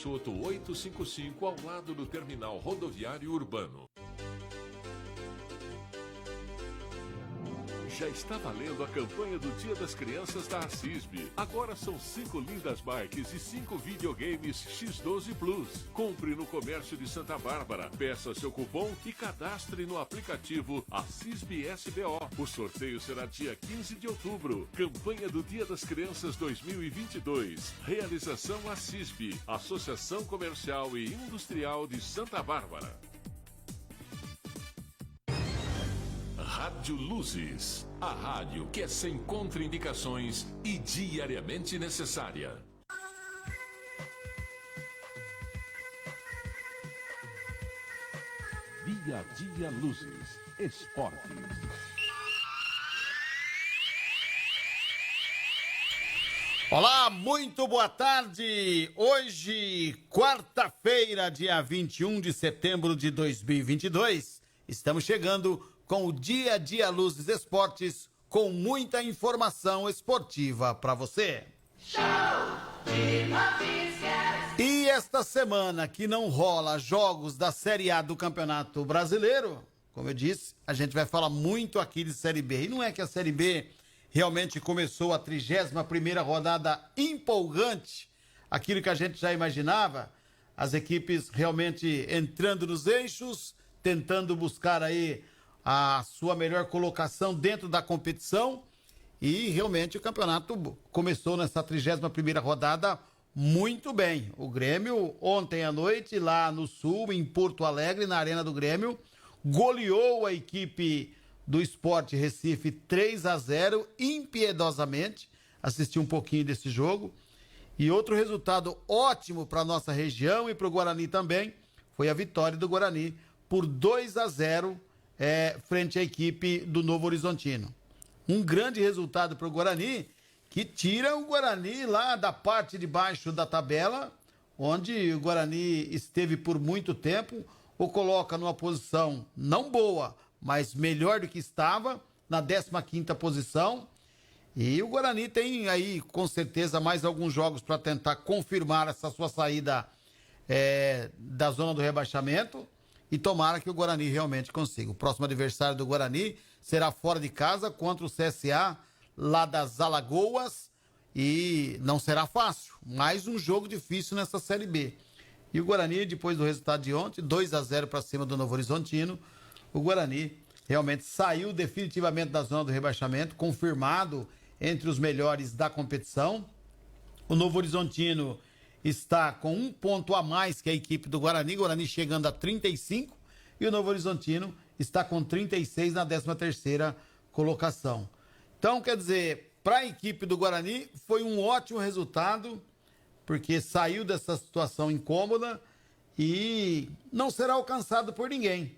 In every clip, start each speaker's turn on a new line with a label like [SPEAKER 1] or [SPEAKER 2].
[SPEAKER 1] Soto 855, ao lado do terminal rodoviário urbano. Já está valendo a campanha do Dia das Crianças da Assisb. Agora são 5 lindas bikes e 5 videogames X12 Plus. Compre no comércio de Santa Bárbara, peça seu cupom e cadastre no aplicativo Assisb SBO. O sorteio será dia 15 de outubro. Campanha do Dia das Crianças 2022. Realização Assisb, Associação Comercial e Industrial de Santa Bárbara. Rádio Luzes, a rádio que é sem contraindicações e diariamente necessária. Dia a dia Luzes, esportes.
[SPEAKER 2] Olá, muito boa tarde. Hoje, quarta-feira, dia 21 de setembro de 2022, estamos chegando com o Dia a Dia Luzes Esportes, com muita informação esportiva para você.
[SPEAKER 3] Show de notícias.
[SPEAKER 2] E esta semana que não rola jogos da Série A do Campeonato Brasileiro, como eu disse, a gente vai falar muito aqui de Série B. E não é que a Série B realmente começou a 31ª rodada empolgante, aquilo que a gente já imaginava, as equipes realmente entrando nos eixos, tentando buscar aí a sua melhor colocação dentro da competição, e realmente o campeonato começou nessa 31ª rodada muito bem. O Grêmio ontem à noite lá no Sul, em Porto Alegre, na Arena do Grêmio, goleou a equipe do Sport Recife 3-0 impiedosamente. Assisti um pouquinho desse jogo. E outro resultado ótimo para nossa região e para o Guarani também foi a vitória do Guarani por 2-0 frente à equipe do Novo Horizontino. Um grande resultado para o Guarani, que tira o Guarani lá da parte de baixo da tabela, onde o Guarani esteve por muito tempo, o coloca numa posição não boa, mas melhor do que estava, na 15ª posição. E o Guarani tem aí, com certeza, mais alguns jogos para tentar confirmar essa sua saída da zona do rebaixamento. E tomara que o Guarani realmente consiga. O próximo adversário do Guarani será fora de casa contra o CSA, lá das Alagoas. E não será fácil. Mais um jogo difícil nessa Série B. E o Guarani, depois do resultado de ontem, 2-0 para cima do Novo Horizontino, o Guarani realmente saiu definitivamente da zona do rebaixamento, confirmado entre os melhores da competição. O Novo Horizontino está com um ponto a mais que a equipe do Guarani, Guarani chegando a 35, e o Novo Horizontino está com 36 na 13ª colocação. Então, quer dizer, para a equipe do Guarani foi um ótimo resultado, porque saiu dessa situação incômoda e não será alcançado por ninguém.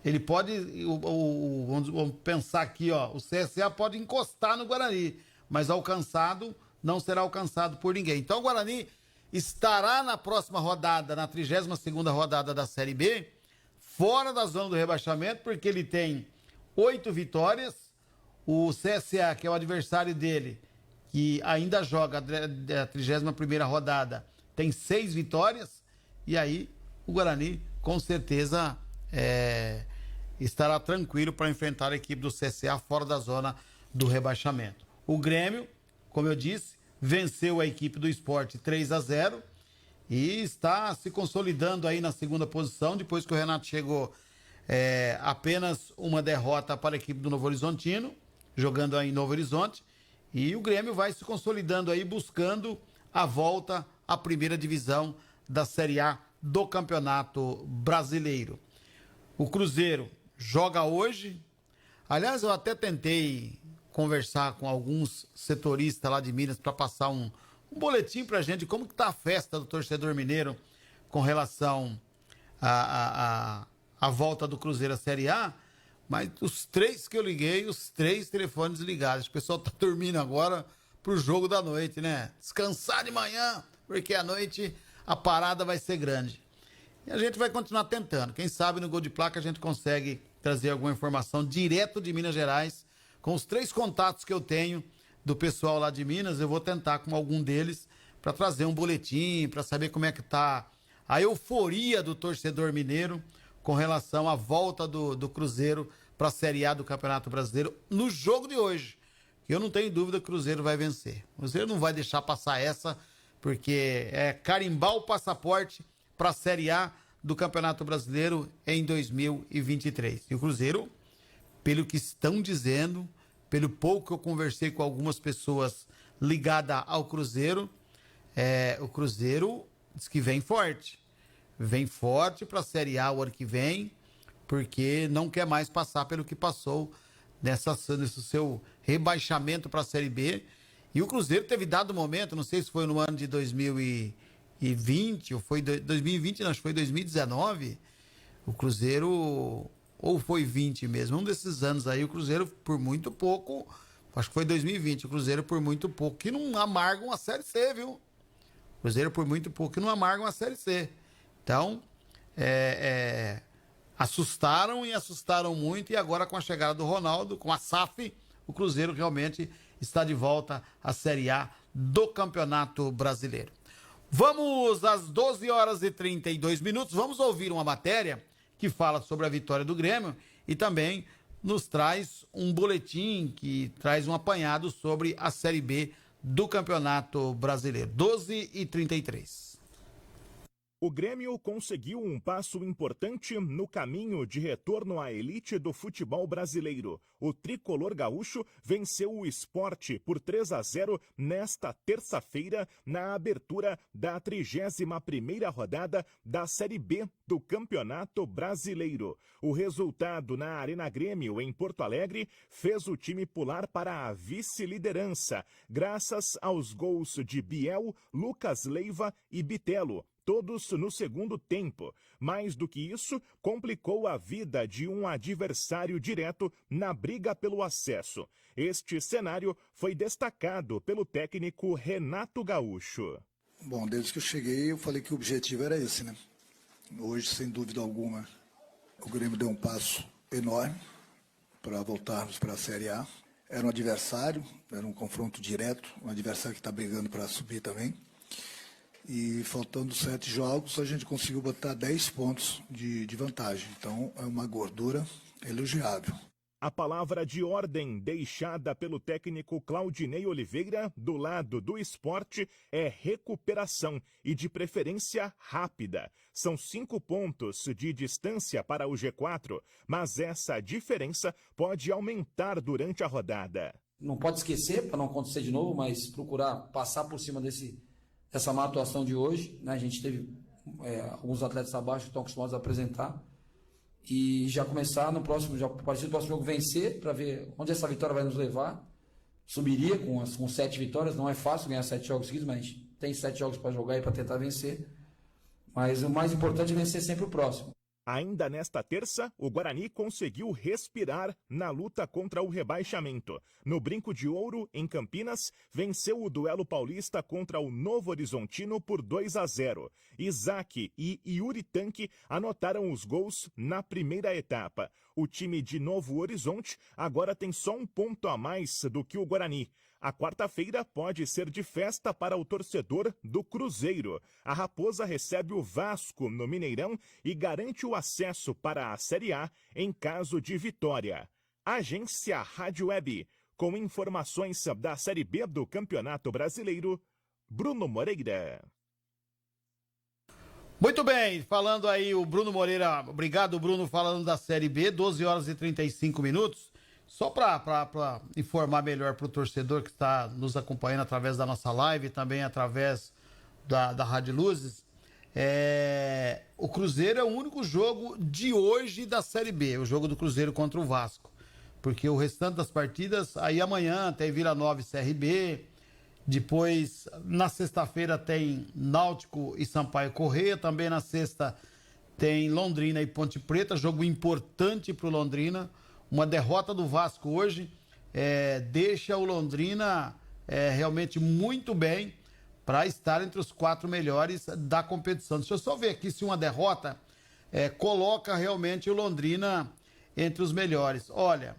[SPEAKER 2] Ele pode, vamos pensar aqui, ó, o CSA pode encostar no Guarani, mas alcançado não será alcançado por ninguém. Então o Guarani estará na próxima rodada, na 32ª rodada da Série B, fora da zona do rebaixamento, porque ele tem 8 vitórias. O CSA, que é o adversário dele, que ainda joga a 31ª rodada, tem 6 vitórias. E aí o Guarani, com certeza, estará tranquilo para enfrentar a equipe do CSA fora da zona do rebaixamento. O Grêmio, como eu disse, venceu a equipe do Sport 3-0 e está se consolidando aí na 2ª posição, depois que o Renato chegou, apenas uma derrota para a equipe do Novo Horizontino, jogando aí em Novo Horizonte, e o Grêmio vai se consolidando aí, buscando a volta à primeira divisão da Série A do Campeonato Brasileiro. O Cruzeiro joga hoje. Aliás, eu até tentei conversar com alguns setoristas lá de Minas para passar um boletim pra gente de como que tá a festa do torcedor mineiro com relação à volta do Cruzeiro à Série A, mas os 3 que eu liguei, os 3 telefones ligados. O pessoal tá dormindo agora pro jogo da noite, né? Descansar de manhã, porque à noite a parada vai ser grande. E a gente vai continuar tentando. Quem sabe no Gol de Placa a gente consegue trazer alguma informação direto de Minas Gerais. Com os 3 contatos que eu tenho do pessoal lá de Minas, eu vou tentar com algum deles para trazer um boletim, para saber como é que tá a euforia do torcedor mineiro com relação à volta do Cruzeiro para a Série A do Campeonato Brasileiro no jogo de hoje. Eu não tenho dúvida que o Cruzeiro vai vencer. O Cruzeiro não vai deixar passar essa, porque é carimbar o passaporte para a Série A do Campeonato Brasileiro em 2023. E o Cruzeiro, pelo que estão dizendo, pelo pouco que eu conversei com algumas pessoas ligadas ao Cruzeiro, o Cruzeiro diz que vem forte. Vem forte para a Série A o ano que vem, porque não quer mais passar pelo que passou nesse seu rebaixamento para a Série B. E o Cruzeiro teve dado momento, não sei se foi no ano de 2020, ou foi 2020, não, acho que foi 2019, o Cruzeiro, ou foi 20 mesmo, um desses anos aí, o Cruzeiro por muito pouco, acho que foi 2020, o Cruzeiro por muito pouco, que não amarga uma Série C, viu? O Cruzeiro por muito pouco que não amarga uma Série C. Então, assustaram e assustaram muito, e agora com a chegada do Ronaldo, com a SAF, o Cruzeiro realmente está de volta à Série A do Campeonato Brasileiro. Vamos às 12 horas e 32 minutos, vamos ouvir uma matéria que fala sobre a vitória do Grêmio e também nos traz um boletim que traz um apanhado sobre a Série B do Campeonato Brasileiro. 12 e 33.
[SPEAKER 4] O Grêmio conseguiu um passo importante no caminho de retorno à elite do futebol brasileiro. O tricolor gaúcho venceu o Sport por 3-0 nesta terça-feira, na abertura da 31ª rodada da Série B do Campeonato Brasileiro. O resultado na Arena Grêmio, em Porto Alegre, fez o time pular para a vice-liderança, graças aos gols de Biel, Lucas Leiva e Bitelo, todos no segundo tempo. Mais do que isso, complicou a vida de um adversário direto na briga pelo acesso. Este cenário foi destacado pelo técnico Renato Gaúcho.
[SPEAKER 5] Bom, desde que eu cheguei, eu falei que o objetivo era esse, né? Hoje, sem dúvida alguma, o Grêmio deu um passo enorme para voltarmos para a Série A. Era um adversário, era um confronto direto, um adversário que está brigando para subir também. E faltando 7 jogos, a gente conseguiu botar 10 pontos de vantagem. Então, é uma gordura elogiável.
[SPEAKER 4] A palavra de ordem deixada pelo técnico Claudinei Oliveira do lado do Sport é recuperação e, de preferência, rápida. São 5 pontos de distância para o G4, mas essa diferença pode aumentar durante a rodada.
[SPEAKER 6] Não pode esquecer, para não acontecer de novo, mas procurar passar por cima dessa má atuação de hoje, né? A gente teve alguns atletas abaixo que estão acostumados a apresentar, e já começar no próximo, já a partir do próximo jogo, vencer, para ver onde essa vitória vai nos levar. Subiria com 7 vitórias, não é fácil ganhar 7 jogos seguidos, mas a gente tem 7 jogos para jogar e para tentar vencer, mas o mais importante é vencer sempre o próximo.
[SPEAKER 4] Ainda nesta terça, o Guarani conseguiu respirar na luta contra o rebaixamento. No Brinco de Ouro, em Campinas, venceu o duelo paulista contra o Novo Horizontino por 2-0. Isaac e Yuri Tanque anotaram os gols na primeira etapa. O time de Novo Horizonte agora tem só um ponto a mais do que o Guarani. A quarta-feira pode ser de festa para o torcedor do Cruzeiro. A Raposa recebe o Vasco no Mineirão e garante o acesso para a Série A em caso de vitória. Agência Rádio Web, com informações da Série B do Campeonato Brasileiro, Bruno Moreira.
[SPEAKER 2] Muito bem, falando aí o Bruno Moreira, obrigado Bruno, falando da Série B, 12 horas e 35 minutos. Só para informar melhor para o torcedor que está nos acompanhando através da nossa live e também através da Rádio Luzes, o Cruzeiro é o único jogo de hoje da Série B, o jogo do Cruzeiro contra o Vasco. Porque o restante das partidas, aí amanhã tem Vila Nova e CRB, depois na sexta-feira tem Náutico e Sampaio Corrêa, também na sexta tem Londrina e Ponte Preta, jogo importante para o Londrina. Uma derrota do Vasco hoje deixa o Londrina realmente muito bem para estar entre os 4 melhores da competição. Deixa eu só ver aqui se uma derrota coloca realmente o Londrina entre os melhores. Olha,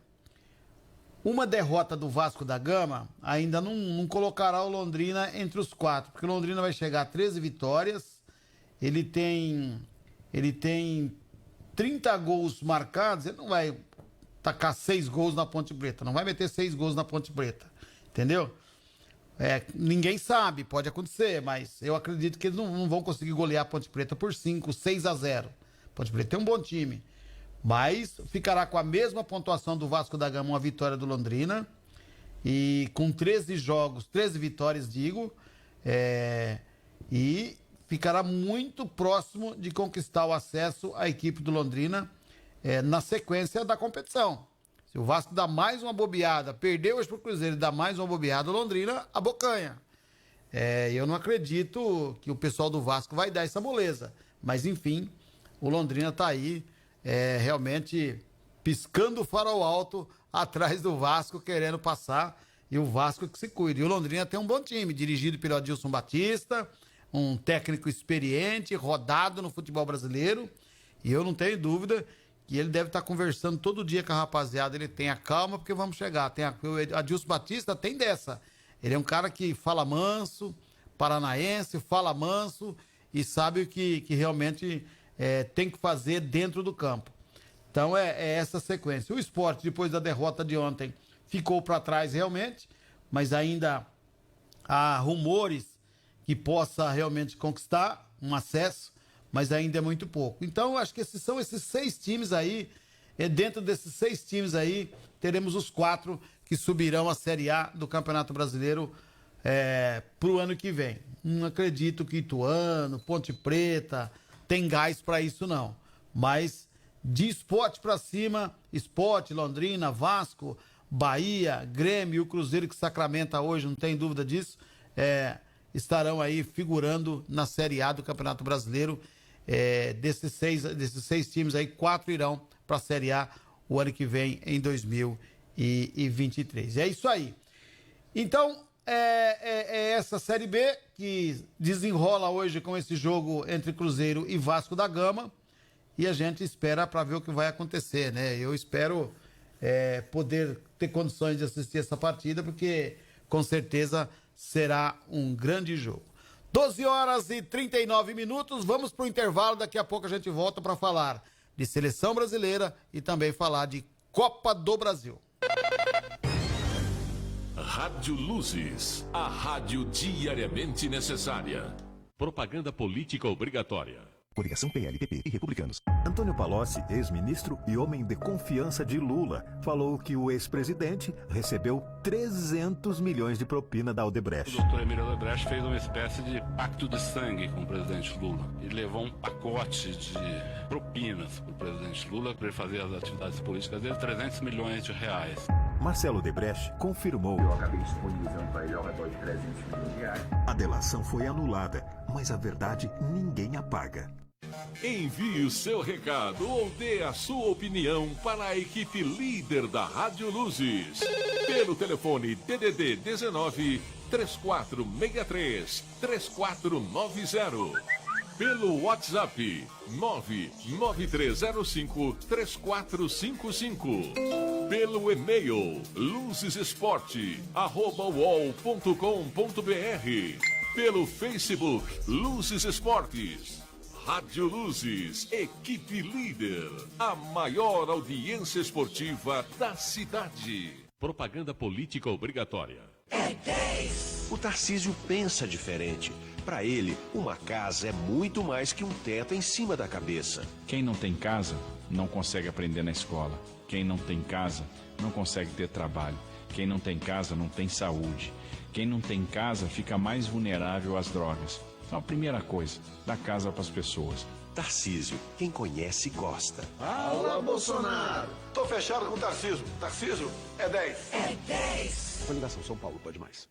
[SPEAKER 2] Uma derrota do Vasco da Gama ainda não colocará o Londrina entre os 4, porque o Londrina vai chegar a 13 vitórias, ele tem 30 gols marcados, ele não vai tacar 6 gols na Ponte Preta, não vai meter 6 gols na Ponte Preta, entendeu? Ninguém sabe, pode acontecer, mas eu acredito que eles não vão conseguir golear a Ponte Preta por 6-0. Ponte Preta tem um bom time, mas ficará com a mesma pontuação do Vasco da Gama, uma vitória do Londrina, e com 13 jogos, 13 vitórias, e ficará muito próximo de conquistar o acesso à equipe do Londrina na sequência da competição. Se o Vasco dá mais uma bobeada, perdeu hoje pro Cruzeiro e dá mais uma bobeada, o Londrina abocanha. Eu não acredito que o pessoal do Vasco vai dar essa moleza. Mas, enfim, o Londrina tá aí, realmente piscando o farol alto atrás do Vasco, querendo passar, e o Vasco que se cuide. E o Londrina tem um bom time, dirigido pelo Adilson Batista, um técnico experiente, rodado no futebol brasileiro, e eu não tenho dúvida que ele deve estar conversando todo dia com a rapaziada. Ele tem a calma, porque vamos chegar. O Adilson Batista tem dessa. Ele é um cara que fala manso, paranaense, fala manso e sabe o que realmente tem que fazer dentro do campo. Então é essa sequência. O Sport, depois da derrota de ontem, ficou para trás realmente, mas ainda há rumores que possa realmente conquistar um acesso, mas ainda é muito pouco. Então, acho que são esses 6 times aí, dentro desses 6 times aí, teremos os 4 que subirão à Série A do Campeonato Brasileiro para o ano que vem. Não acredito que Ituano, Ponte Preta, tem gás para isso não. Mas de Sport para cima, Sport, Londrina, Vasco, Bahia, Grêmio, o Cruzeiro que sacramenta hoje, não tem dúvida disso, estarão aí figurando na Série A do Campeonato Brasileiro. Desses 6 times aí, 4 irão para a Série A o ano que vem, em 2023. É isso aí. Então, essa Série B que desenrola hoje com esse jogo entre Cruzeiro e Vasco da Gama, e a gente espera para ver o que vai acontecer, né? Eu espero poder ter condições de assistir essa partida, porque com certeza será um grande jogo. 12h39, vamos para o intervalo, daqui a pouco a gente volta para falar de seleção brasileira e também falar de Copa do Brasil.
[SPEAKER 1] Rádio Luzes, a rádio diariamente necessária. Propaganda política obrigatória.
[SPEAKER 7] Coligação PL, PP e Republicanos. Antônio Palocci, ex-ministro e homem de confiança de Lula, falou que o ex-presidente recebeu 300 milhões de propina da Odebrecht.
[SPEAKER 8] O Dr. Emílio Odebrecht fez uma espécie de pacto de sangue com o presidente Lula. Ele levou um pacote de propinas para o presidente Lula para ele fazer as atividades políticas dele, 300 milhões de reais.
[SPEAKER 7] Marcelo Odebrecht confirmou.
[SPEAKER 9] Eu acabei disponibilizando para ele ao redor de 300 milhões de reais.
[SPEAKER 7] A delação foi anulada, mas a verdade ninguém apaga.
[SPEAKER 1] Envie o seu recado ou dê a sua opinião para a equipe líder da Rádio Luzes. Pelo telefone DDD 19 3463 3490. Pelo WhatsApp 99305 3455. Pelo e-mail luzesesport@uol.com.br. Pelo Facebook Luzes Esportes. Rádio Luzes, equipe líder, a maior audiência esportiva da cidade. Propaganda política obrigatória.
[SPEAKER 10] O Tarcísio pensa diferente. Para ele, uma casa é muito mais que um teto em cima da cabeça.
[SPEAKER 11] Quem não tem casa, não consegue aprender na escola. Quem não tem casa, não consegue ter trabalho. Quem não tem casa, não tem saúde. Quem não tem casa, fica mais vulnerável às drogas. Então, a primeira coisa, dá casa para as pessoas.
[SPEAKER 10] Tarcísio, quem conhece gosta.
[SPEAKER 12] Fala, Bolsonaro! Tô fechado com o Tarcísio. Tarcísio é 10.
[SPEAKER 3] É 10.
[SPEAKER 10] Coligação São Paulo pode mais.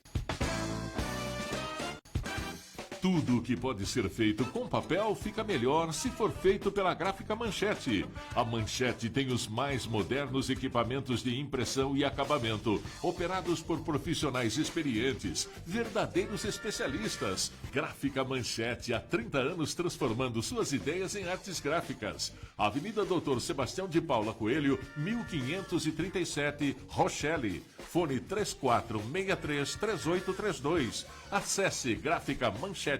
[SPEAKER 1] Tudo o que pode ser feito com papel fica melhor se for feito pela Gráfica Manchete. A Manchete tem os mais modernos equipamentos de impressão e acabamento, operados por profissionais experientes, verdadeiros especialistas. Gráfica Manchete, há 30 anos transformando suas ideias em artes gráficas. Avenida Doutor Sebastião de Paula Coelho, 1537, Rochelle. Fone 34633832. Acesse graficamanchete.com.br.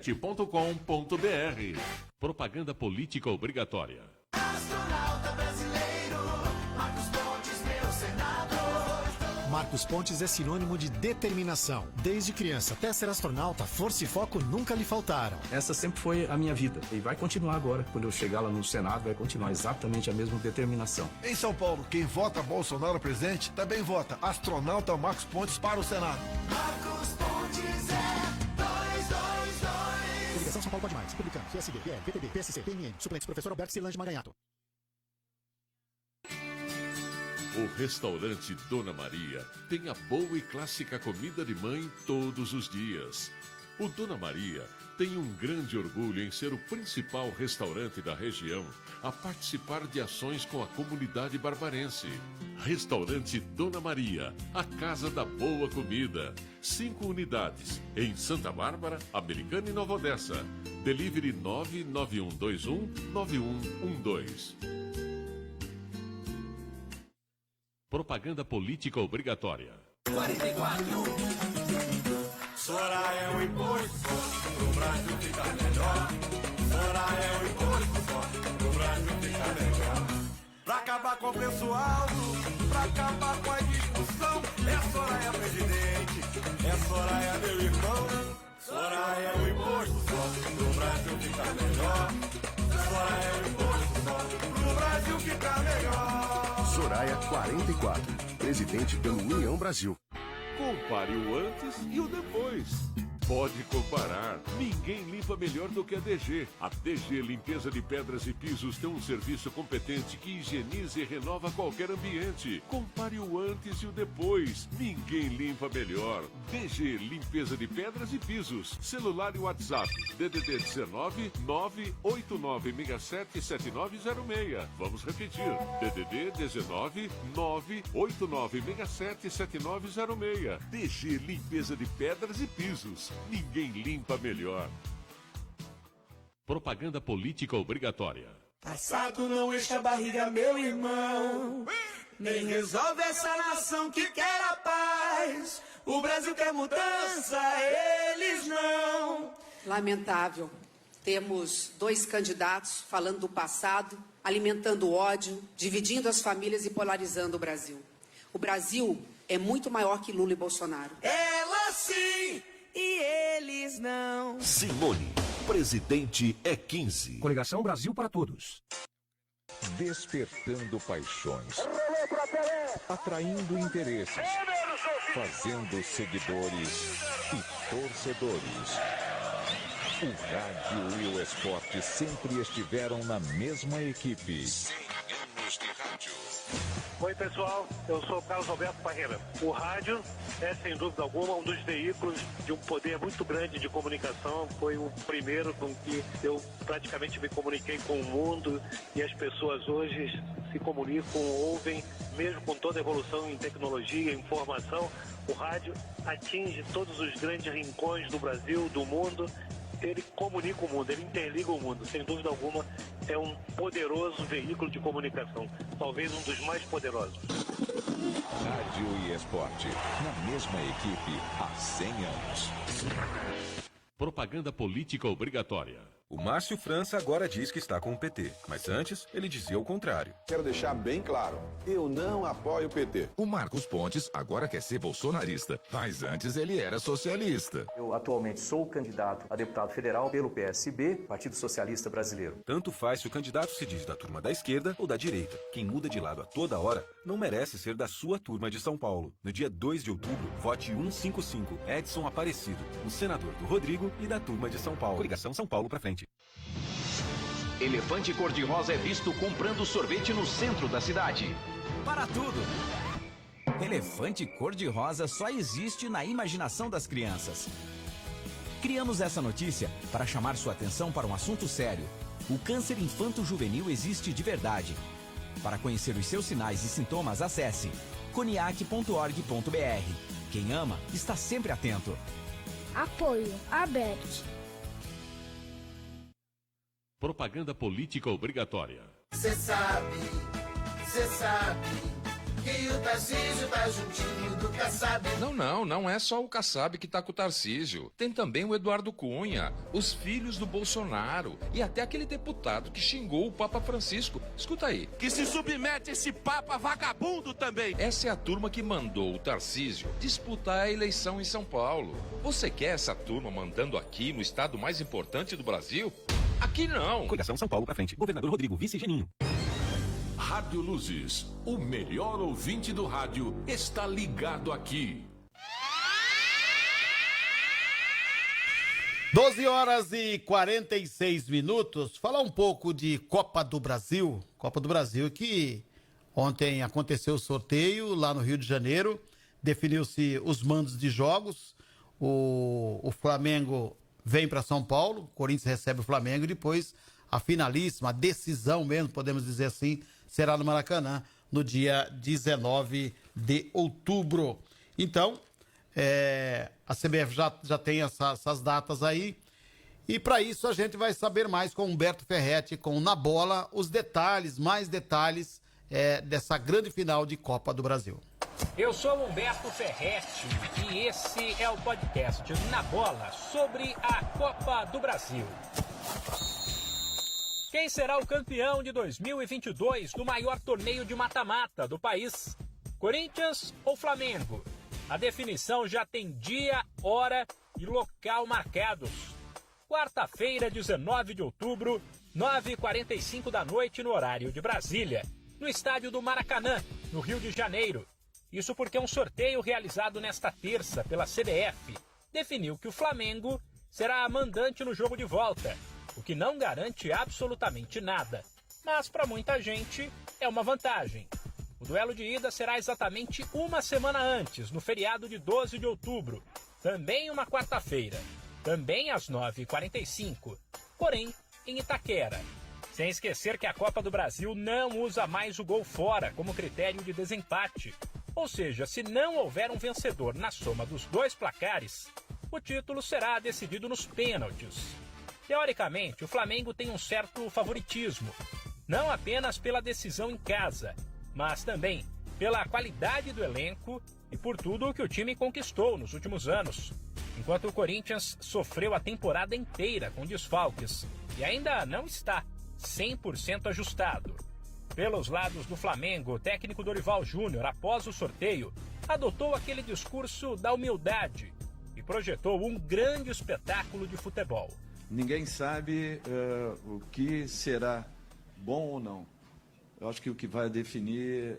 [SPEAKER 1] Propaganda política obrigatória.
[SPEAKER 3] Astronauta brasileiro, Marcos Pontes, meu senador.
[SPEAKER 13] Marcos Pontes é sinônimo de determinação. Desde criança até ser astronauta, força e foco nunca lhe faltaram.
[SPEAKER 14] Essa sempre foi a minha vida e vai continuar agora. Quando eu chegar lá no Senado, vai continuar exatamente a mesma determinação.
[SPEAKER 12] Em São Paulo, quem vota Bolsonaro presidente também vota astronauta Marcos Pontes para o Senado.
[SPEAKER 3] Marcos Pontes é 222.
[SPEAKER 13] Coligação São Paulo Pode Mais. Republicano, PSD, PL, PTB, PSC, PMN. Suplente professor Alberto Cilange Maganhato.
[SPEAKER 1] O restaurante Dona Maria tem a boa e clássica comida de mãe todos os dias. O Dona Maria tem um grande orgulho em ser o principal restaurante da região a participar de ações com a comunidade barbarense. Restaurante Dona Maria, a casa da boa comida. 5 unidades, em Santa Bárbara, Americana e Nova Odessa. Delivery 991219112. Propaganda política obrigatória.
[SPEAKER 3] 44.
[SPEAKER 15] Soraya é o imposto só, pro Brasil ficar melhor. Soraya é o imposto só, pro Brasil ficar melhor. Pra acabar com o preço alto, pra acabar com a discussão. É Soraya presidente, é Soraya meu irmão. Soraya é o imposto só, pro Brasil ficar melhor. Soraya é o imposto só, pro Brasil ficar melhor.
[SPEAKER 10] Soraya 44, presidente pelo União Brasil.
[SPEAKER 1] Compare o antes e o depois. Pode comparar. Ninguém limpa melhor do que a DG. A DG Limpeza de Pedras e Pisos tem um serviço competente que higieniza e renova qualquer ambiente. Compare o antes e o depois. Ninguém limpa melhor. DG Limpeza de Pedras e Pisos. Celular e WhatsApp. DDD 19 989677906. Vamos repetir. DDD 19 989677906. DG Limpeza de Pedras e Pisos. Ninguém limpa melhor. Propaganda política obrigatória.
[SPEAKER 15] Passado não enche a barriga, meu irmão. Nem resolve essa nação que quer a paz. O Brasil quer mudança, eles não.
[SPEAKER 16] Lamentável. Temos 2 candidatos falando do passado, alimentando o ódio, dividindo as famílias e polarizando o Brasil. O Brasil é muito maior que Lula e Bolsonaro.
[SPEAKER 15] Ela sim e eles não.
[SPEAKER 10] Simone, presidente é 15.
[SPEAKER 13] Coligação Brasil para Todos.
[SPEAKER 17] Despertando paixões, atraindo interesses, fazendo seguidores e torcedores. O rádio e o esporte sempre estiveram na mesma equipe.
[SPEAKER 10] 100 anos de rádio.
[SPEAKER 18] Oi pessoal, eu sou o Carlos Alberto Parreira. O rádio é sem dúvida alguma um dos veículos de um poder muito grande de comunicação. Foi o primeiro com que eu praticamente me comuniquei com o mundo e as pessoas hoje se comunicam, ouvem, mesmo com toda a evolução em tecnologia, informação. O rádio atinge todos os grandes rincões do Brasil, do mundo. Ele comunica o mundo, ele interliga o mundo. Sem dúvida alguma, é um poderoso veículo de comunicação. Talvez um dos mais poderosos.
[SPEAKER 17] Rádio e esporte, na mesma equipe há 100 anos.
[SPEAKER 1] Propaganda política obrigatória.
[SPEAKER 19] O Márcio França agora diz que está com o PT, mas antes ele dizia o contrário.
[SPEAKER 20] Quero deixar bem claro, eu não apoio o PT.
[SPEAKER 17] O Marcos Pontes agora quer ser bolsonarista, mas antes ele era socialista.
[SPEAKER 21] Eu atualmente sou candidato a deputado federal pelo PSB, Partido Socialista Brasileiro.
[SPEAKER 19] Tanto faz se o candidato se diz da turma da esquerda ou da direita. Quem muda de lado a toda hora não merece ser da sua turma de São Paulo. No dia 2 de outubro, vote 155, Edson Aparecido, o senador do Rodrigo e da turma de São Paulo. Coligação São Paulo pra frente.
[SPEAKER 22] Elefante cor-de-rosa é visto comprando sorvete no centro da cidade.
[SPEAKER 23] Para tudo! Elefante cor-de-rosa só existe na imaginação das crianças.
[SPEAKER 5] Criamos essa notícia para chamar sua atenção para um assunto sério. O câncer infanto-juvenil existe de verdade. Para conhecer os seus sinais e sintomas, acesse coniac.org.br. Quem ama está sempre atento.
[SPEAKER 6] Apoio ABERT.
[SPEAKER 1] Propaganda política obrigatória.
[SPEAKER 3] Cê sabe que o Tarcísio tá juntinho do Kassab.
[SPEAKER 23] Não é só o Kassab que tá com o Tarcísio. Tem também o Eduardo Cunha, os filhos do Bolsonaro e até aquele deputado que xingou o Papa Francisco. Escuta aí.
[SPEAKER 10] Que se submete a esse papa vagabundo também.
[SPEAKER 23] Essa é a turma que mandou o Tarcísio disputar a eleição em São Paulo. Você quer essa turma mandando aqui no estado mais importante do Brasil? Aqui não.
[SPEAKER 19] Coligação São Paulo pra frente. Governador Rodrigo, vice Geninho.
[SPEAKER 1] Rádio Luzes, o melhor ouvinte do rádio, está ligado aqui.
[SPEAKER 2] 12 horas e 46 minutos. Falar um pouco de Copa do Brasil. Copa do Brasil que ontem aconteceu o sorteio lá no Rio de Janeiro. Definiu-se os mandos de jogos. O Flamengo vem para São Paulo, o Corinthians recebe o Flamengo e depois a finalíssima, a decisão mesmo, podemos dizer assim, será no Maracanã no dia 19 de outubro. Então, a CBF já tem essas datas aí. E para isso a gente vai saber mais com Humberto Ferretti, com Na Bola, os detalhes, mais detalhes dessa grande final de Copa do Brasil.
[SPEAKER 24] Eu sou Humberto Ferretti e esse é o podcast Na Bola sobre a Copa do Brasil. Quem será o campeão de 2022 do maior torneio de mata-mata do país? Corinthians ou Flamengo? A definição já tem dia, hora e local marcados. Quarta-feira, 19 de outubro, 9h45 da noite no horário de Brasília, no estádio do Maracanã, no Rio de Janeiro. Isso porque um sorteio realizado nesta terça pela CBF definiu que o Flamengo será a mandante no jogo de volta, o que não garante absolutamente nada. Mas para muita gente é uma vantagem. O duelo de ida será exatamente uma semana antes, no feriado de 12 de outubro, também uma quarta-feira, também às 9h45, porém em Itaquera. Sem esquecer que a Copa do Brasil não usa mais o gol fora como critério de desempate. Ou seja, se não houver um vencedor na soma dos dois placares, o título será decidido nos pênaltis. Teoricamente, o Flamengo tem um certo favoritismo, não apenas pela decisão em casa, mas também pela qualidade do elenco e por tudo o que o time conquistou nos últimos anos, enquanto o Corinthians sofreu a temporada inteira com desfalques e ainda não está 100% ajustado. Pelos lados do Flamengo, o técnico Dorival Júnior, após o sorteio, adotou aquele discurso da humildade e projetou um grande espetáculo de futebol.
[SPEAKER 25] Ninguém sabe o que será bom ou não. Eu acho que o que vai definir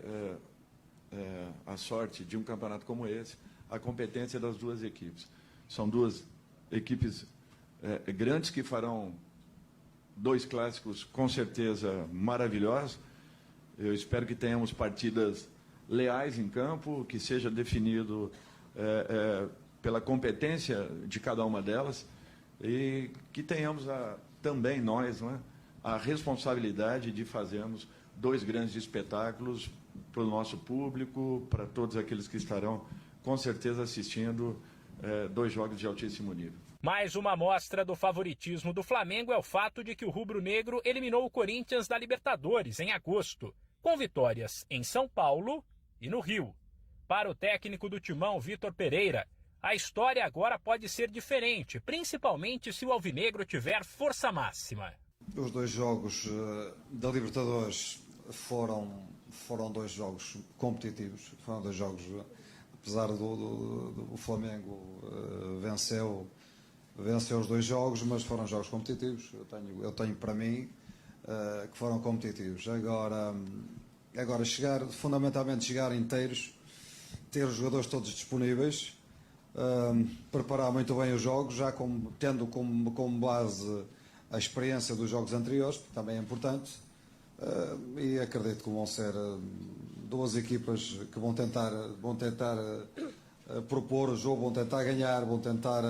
[SPEAKER 25] a sorte de um campeonato como esse, a competência das duas equipes. São duas equipes grandes que farão dois clássicos com certeza maravilhosos. Eu espero que tenhamos partidas leais em campo, que seja definido pela competência de cada uma delas e que tenhamos também nós, não é, a responsabilidade de fazermos dois grandes espetáculos para o nosso público, para todos aqueles que estarão com certeza assistindo dois jogos de altíssimo nível.
[SPEAKER 24] Mais uma amostra do favoritismo do Flamengo é o fato de que o rubro-negro eliminou o Corinthians da Libertadores em agosto, com vitórias em São Paulo e no Rio. Para o técnico do Timão, Vitor Pereira, a história agora pode ser diferente, principalmente se o alvinegro tiver força máxima.
[SPEAKER 26] Os dois jogos da Libertadores foram dois jogos competitivos, foram dois jogos, apesar do Flamengo venceu os dois jogos, mas foram jogos competitivos. Eu tenho para mim que foram competitivos. Agora fundamentalmente chegar inteiros, ter os jogadores todos disponíveis, preparar muito bem os jogos, já tendo como base a experiência dos jogos anteriores, que também é importante, e acredito que vão ser duas equipas que vão tentar propor o jogo, vão tentar ganhar, vão tentar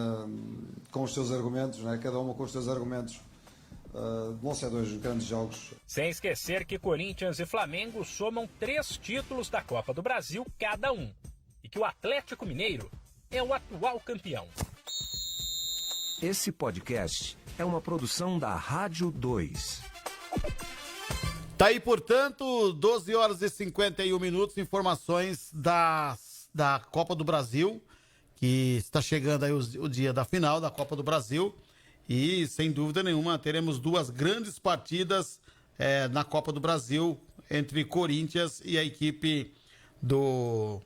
[SPEAKER 26] com os seus argumentos, né? Cada uma com os seus argumentos. Vão ser 2 grandes jogos.
[SPEAKER 24] Sem esquecer que Corinthians e Flamengo somam 3 títulos da Copa do Brasil cada um. E que o Atlético Mineiro é o atual campeão.
[SPEAKER 5] Esse podcast é uma produção da Rádio 2.
[SPEAKER 2] Tá aí, portanto, 12 horas e 51 minutos, informações da Copa do Brasil, que está chegando aí o dia da final da Copa do Brasil. E, sem dúvida nenhuma, teremos 2 grandes partidas na Copa do Brasil entre Corinthians e a equipe do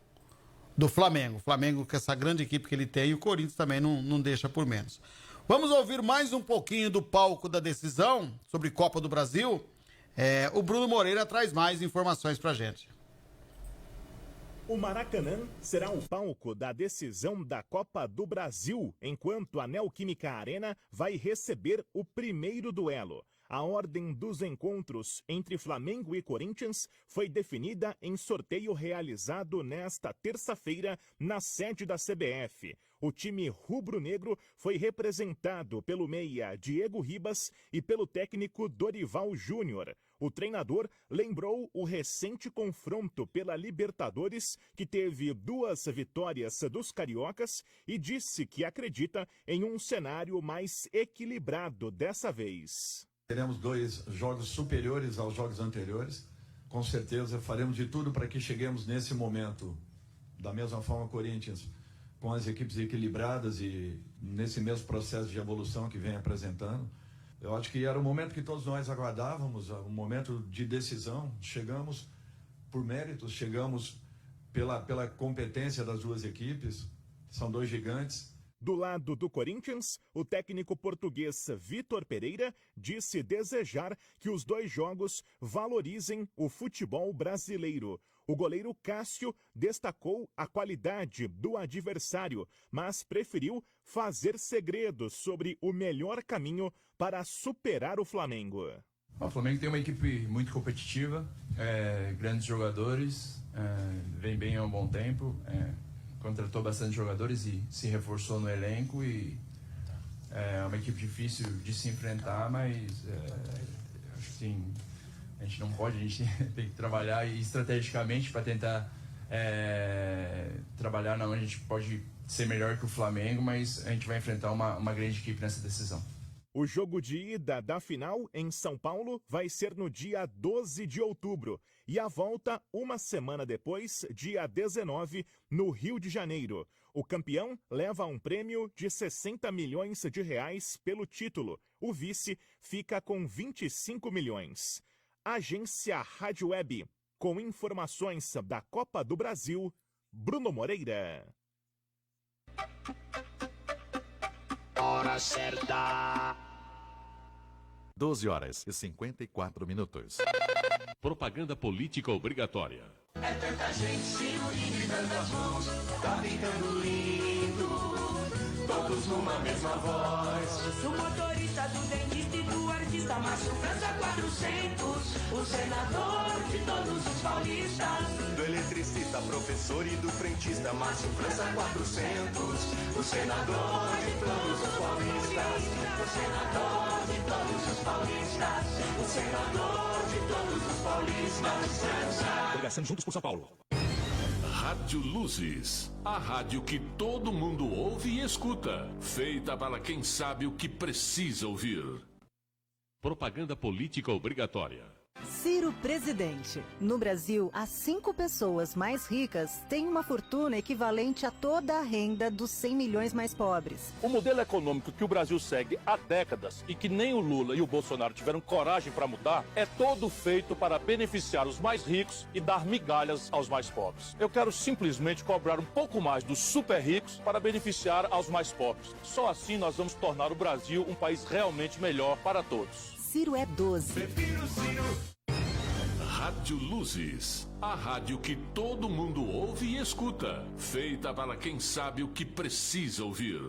[SPEAKER 2] Flamengo. O Flamengo, com essa grande equipe que ele tem, e o Corinthians também não deixa por menos. Vamos ouvir mais um pouquinho do palco da decisão sobre Copa do Brasil. O Bruno Moreira traz mais informações pra gente.
[SPEAKER 4] O Maracanã será o palco da decisão da Copa do Brasil, enquanto a Neoquímica Arena vai receber o primeiro duelo. A ordem dos encontros entre Flamengo e Corinthians foi definida em sorteio realizado nesta terça-feira na sede da CBF. O time rubro-negro foi representado pelo meia Diego Ribas e pelo técnico Dorival Júnior. O treinador lembrou o recente confronto pela Libertadores, que teve 2 vitórias dos cariocas, e disse que acredita em um cenário mais equilibrado dessa vez.
[SPEAKER 25] Teremos 2 jogos superiores aos jogos anteriores. Com certeza faremos de tudo para que cheguemos nesse momento, da mesma forma Corinthians, com as equipes equilibradas e nesse mesmo processo de evolução que vem apresentando. Eu acho que era o momento que todos nós aguardávamos, um momento de decisão. Chegamos por méritos, chegamos pela competência das 2 equipes. São 2 gigantes.
[SPEAKER 4] Do lado do Corinthians, o técnico português Vitor Pereira disse desejar que os 2 jogos valorizem o futebol brasileiro. O goleiro Cássio destacou a qualidade do adversário, mas preferiu fazer segredos sobre o melhor caminho para superar o Flamengo.
[SPEAKER 7] O Flamengo tem uma equipe muito competitiva, grandes jogadores, vem bem há um bom tempo, contratou bastante jogadores e se reforçou no elenco, e é uma equipe difícil de se enfrentar, mas acho que sim, a gente não pode, a gente tem que trabalhar estrategicamente para tentar trabalhar na onde a gente pode ser melhor que o Flamengo, mas a gente vai enfrentar uma grande equipe nessa decisão.
[SPEAKER 4] O jogo de ida da final em São Paulo vai ser no dia 12 de outubro e a volta uma semana depois, dia 19, no Rio de Janeiro. O campeão leva um prêmio de 60 milhões de reais pelo título. O vice fica com 25 milhões. Agência Rádio Web, com informações da Copa do Brasil, Bruno Moreira.
[SPEAKER 8] Hora certa.
[SPEAKER 9] 12 horas e 54 minutos.
[SPEAKER 1] Propaganda política obrigatória.
[SPEAKER 3] É tanta gente se unindo em tantas mãos, tá ficando lindo, todos numa mesma voz.
[SPEAKER 11] Do motorista, do dentista e do artista,
[SPEAKER 3] Márcio França 400, o senador de todos os paulistas.
[SPEAKER 15] Do eletricista, professor e do frentista,
[SPEAKER 3] Márcio França 400, o senador de todos os paulistas. O senador de todos os paulistas. O senador de todos os paulistas.
[SPEAKER 1] Coligação Juntos por São Paulo. Rádio Luzes, a rádio que todo mundo ouve e escuta. Feita para quem sabe o que precisa ouvir. Propaganda política obrigatória.
[SPEAKER 14] Ciro Presidente. No Brasil, as 5 pessoas mais ricas têm uma fortuna equivalente a toda a renda dos 100 milhões mais pobres.
[SPEAKER 27] O modelo econômico que o Brasil segue há décadas e que nem o Lula e o Bolsonaro tiveram coragem para mudar é todo feito para beneficiar os mais ricos e dar migalhas aos mais pobres. Eu quero simplesmente cobrar um pouco mais dos super ricos para beneficiar aos mais pobres. Só assim nós vamos tornar o Brasil um país realmente melhor para todos.
[SPEAKER 14] Ciro é 12.
[SPEAKER 3] Prefiro Ciro.
[SPEAKER 1] Rádio Luzes, a rádio que todo mundo ouve e escuta. Feita para quem sabe o que precisa ouvir.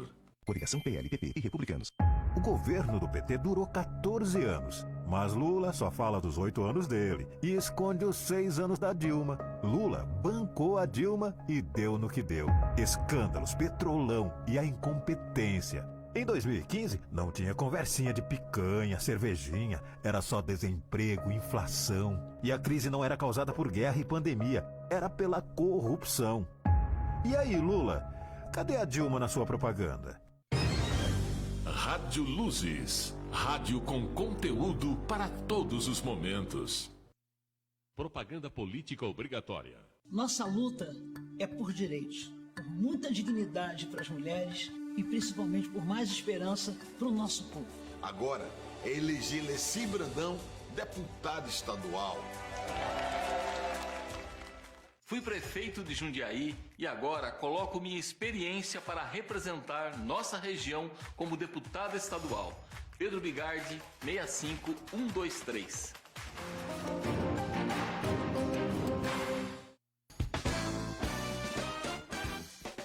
[SPEAKER 28] Coligação PL, PP e Republicanos. O governo do PT durou 14 anos, mas Lula só fala dos 8 anos dele e esconde os 6 anos da Dilma. Lula bancou a Dilma e deu no que deu. Escândalos, petrolão e a incompetência. Em 2015, não tinha conversinha de picanha, cervejinha, era só desemprego, inflação. E a crise não era causada por guerra e pandemia, era pela corrupção. E aí, Lula, cadê a Dilma na sua propaganda?
[SPEAKER 1] Rádio Luzes, rádio com conteúdo para todos os momentos. Propaganda política obrigatória.
[SPEAKER 12] Nossa luta é por direitos, por muita dignidade para as mulheres e principalmente por mais esperança para o nosso povo.
[SPEAKER 13] Agora é eleger Leci Brandão deputado estadual.
[SPEAKER 16] Fui prefeito de Jundiaí e agora coloco minha experiência para representar nossa região como deputado estadual. Pedro Bigardi, 65123.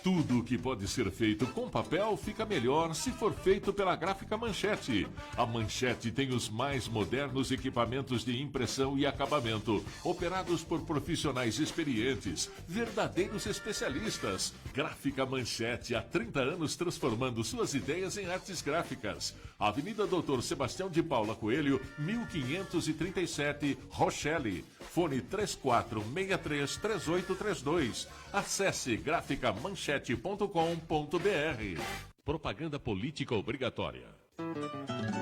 [SPEAKER 1] Tudo o que pode ser feito com papel fica melhor se for feito pela Gráfica Manchete. A Manchete tem os mais modernos equipamentos de impressão e acabamento, operados por profissionais experientes, verdadeiros especialistas. Gráfica Manchete, há 30 anos transformando suas ideias em artes gráficas. Avenida Doutor Sebastião de Paula Coelho, 1537, Rochelle. Fone 34633832. Acesse graficamanchete.com.br. Propaganda política obrigatória.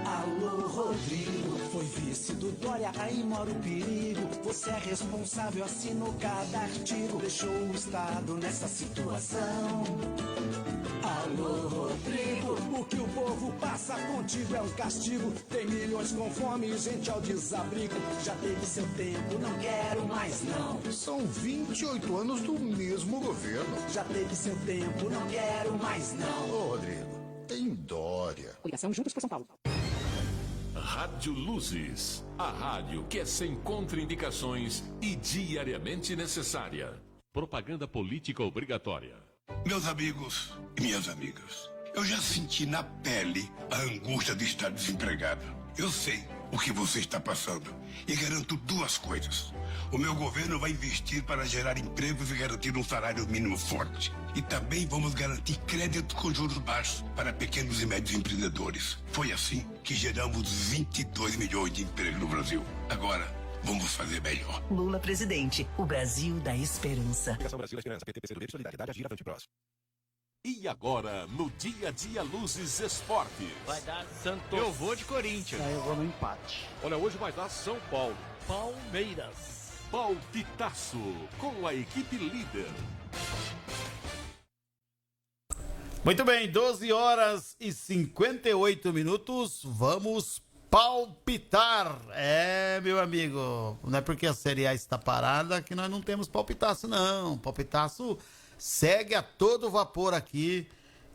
[SPEAKER 17] Alô, Rodrigo, foi vice do Dória, aí mora o perigo. Você é responsável, assinou cada artigo, deixou o Estado nessa situação. Alô, Rodrigo, o que o povo passa contigo é um castigo. Tem milhões com fome e gente ao desabrigo. Já teve seu tempo, não quero mais não.
[SPEAKER 13] São 28 anos do mesmo governo.
[SPEAKER 17] Já teve seu tempo, não quero mais não.
[SPEAKER 13] Ô, Rodrigo, tem Dória.
[SPEAKER 17] Ligação Juntos por São Paulo.
[SPEAKER 1] Rádio Luzes, a rádio que é sem contraindicações e diariamente necessária. Propaganda política obrigatória.
[SPEAKER 18] Meus amigos e minhas amigas, eu já senti na pele a angústia de estar desempregado. Eu sei o que você está passando e garanto duas coisas. O meu governo vai investir para gerar empregos e garantir um salário mínimo forte. E também vamos garantir crédito com juros baixos para pequenos e médios empreendedores. Foi assim que geramos 22 milhões de empregos no Brasil. Agora, vamos fazer melhor.
[SPEAKER 20] Lula presidente, o Brasil da esperança.
[SPEAKER 19] Brasil, Esperança, PT, PCdoB, Solidariedade, Agir, Avante, Próximo.
[SPEAKER 1] E agora, no Dia a Dia Luzes Esportes.
[SPEAKER 21] Vai dar Santos.
[SPEAKER 22] Eu vou de Corinthians.
[SPEAKER 21] Eu vou no empate.
[SPEAKER 22] Olha, hoje vai dar São Paulo.
[SPEAKER 21] Palmeiras.
[SPEAKER 1] Palpitaço, com a equipe líder.
[SPEAKER 2] Muito bem, 12 horas e 58 minutos, vamos palpitar. É, meu amigo, não é porque a Série A está parada que nós não temos palpitaço, não. Palpitaço segue a todo vapor aqui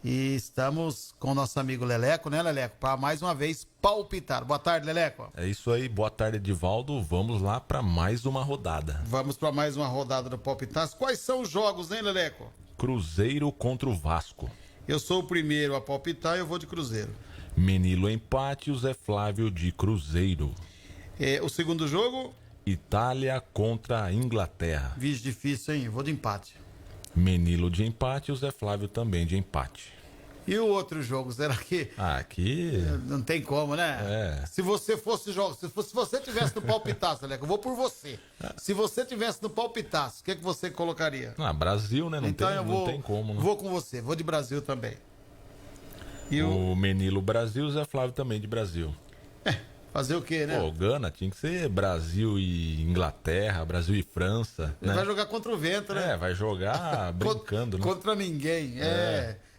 [SPEAKER 2] e estamos com o nosso amigo Leleco, né, Leleco? Para mais uma vez palpitar. Boa tarde, Leleco.
[SPEAKER 29] É isso aí, boa tarde, Edivaldo. Vamos lá para mais uma rodada.
[SPEAKER 2] Vamos para mais uma rodada do palpitaço. Quais são os jogos, hein, Leleco?
[SPEAKER 29] Cruzeiro contra o Vasco.
[SPEAKER 2] Eu sou o primeiro a palpitar e eu vou de Cruzeiro.
[SPEAKER 29] Menilo empate e o Zé Flávio de Cruzeiro.
[SPEAKER 2] O segundo jogo?
[SPEAKER 29] Itália contra a Inglaterra.
[SPEAKER 2] Vixe, difícil, hein? Eu vou de empate.
[SPEAKER 29] Menilo de empate e o Zé Flávio também de empate.
[SPEAKER 2] E o outro jogo, será que...
[SPEAKER 29] Aqui...
[SPEAKER 2] Não tem como, né?
[SPEAKER 29] É.
[SPEAKER 2] Se você fosse jogo, se você tivesse no palpitaço, Leco, eu vou por você. Se você tivesse no palpitaço, o que você colocaria?
[SPEAKER 29] Brasil, né? Não,
[SPEAKER 2] então
[SPEAKER 29] não tem como, né?
[SPEAKER 2] Vou com você, vou de Brasil também.
[SPEAKER 29] E o Menilo Brasil e o Zé Flávio também de Brasil.
[SPEAKER 2] Fazer o quê, né?
[SPEAKER 29] Pô, Gana, tinha que ser Brasil e Inglaterra, Brasil e França.
[SPEAKER 2] Ele
[SPEAKER 29] né?
[SPEAKER 2] vai jogar contra o vento, né?
[SPEAKER 29] Vai jogar brincando, né?
[SPEAKER 2] Contra ninguém.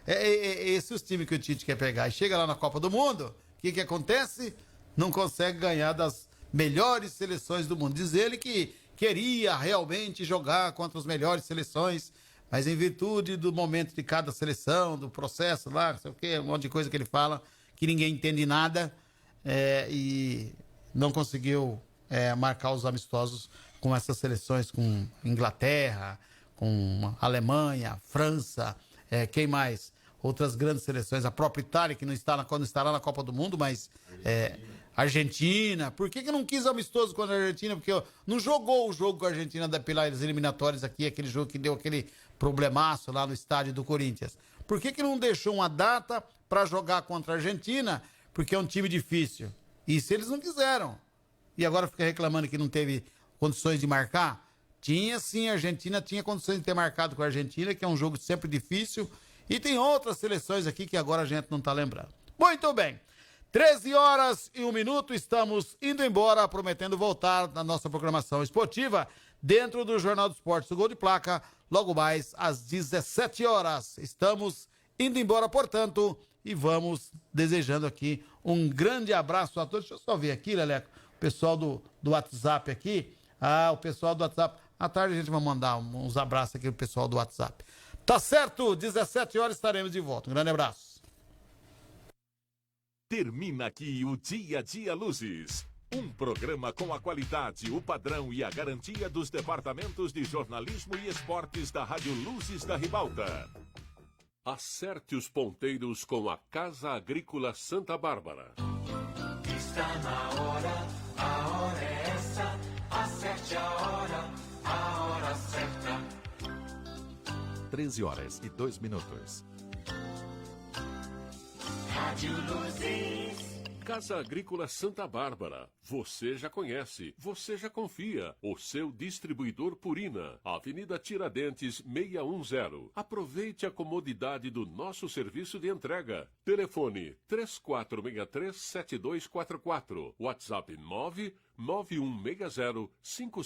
[SPEAKER 2] Esse é os times que o Tite quer pegar. E chega lá na Copa do Mundo, o que acontece? Não consegue ganhar das melhores seleções do mundo. Diz ele que queria realmente jogar contra as melhores seleções, mas em virtude do momento de cada seleção, do processo lá, não sei o quê, um monte de coisa que ele fala, que ninguém entende nada, e não conseguiu marcar os amistosos com essas seleções, com Inglaterra, com Alemanha, França, quem mais? Outras grandes seleções, a própria Itália, que não estará na Copa do Mundo, mas Argentina. Por que não quis amistoso com a Argentina? Porque não jogou o jogo com a Argentina pelas eliminatórias aqui, aquele jogo que deu aquele problemaço lá no estádio do Corinthians. Por que não deixou uma data para jogar contra a Argentina? Porque é um time difícil. Isso eles não quiseram. E agora fica reclamando que não teve condições de marcar? Tinha sim, a Argentina tinha condições de ter marcado com a Argentina, que é um jogo sempre difícil. E tem outras seleções aqui que agora a gente não tá lembrando. Muito bem. 13h01, estamos indo embora, prometendo voltar na nossa programação esportiva dentro do Jornal do Esportes, o Gol de Placa, logo mais às 17 horas. Estamos indo embora, portanto, e vamos desejando aqui um grande abraço a todos. Deixa eu só ver aqui, Leleco, o pessoal do WhatsApp aqui. O pessoal do WhatsApp. À tarde a gente vai mandar uns abraços aqui pro pessoal do WhatsApp. Tá certo, 17 horas estaremos de volta. Um grande abraço.
[SPEAKER 1] Termina aqui o Dia a Dia Luzes. Um programa com a qualidade, o padrão e a garantia dos departamentos de jornalismo e esportes da Rádio Luzes da Ribalta. Acerte os ponteiros com a Casa Agrícola Santa Bárbara.
[SPEAKER 3] Está na hora, a hora é essa. Acerte a hora certa.
[SPEAKER 9] 13h02.
[SPEAKER 3] Rádio Luzes.
[SPEAKER 1] Casa Agrícola Santa Bárbara. Você já conhece, você já confia. O seu distribuidor Purina. Avenida Tiradentes 610. Aproveite a comodidade do nosso serviço de entrega. Telefone 3463-7244. WhatsApp 99160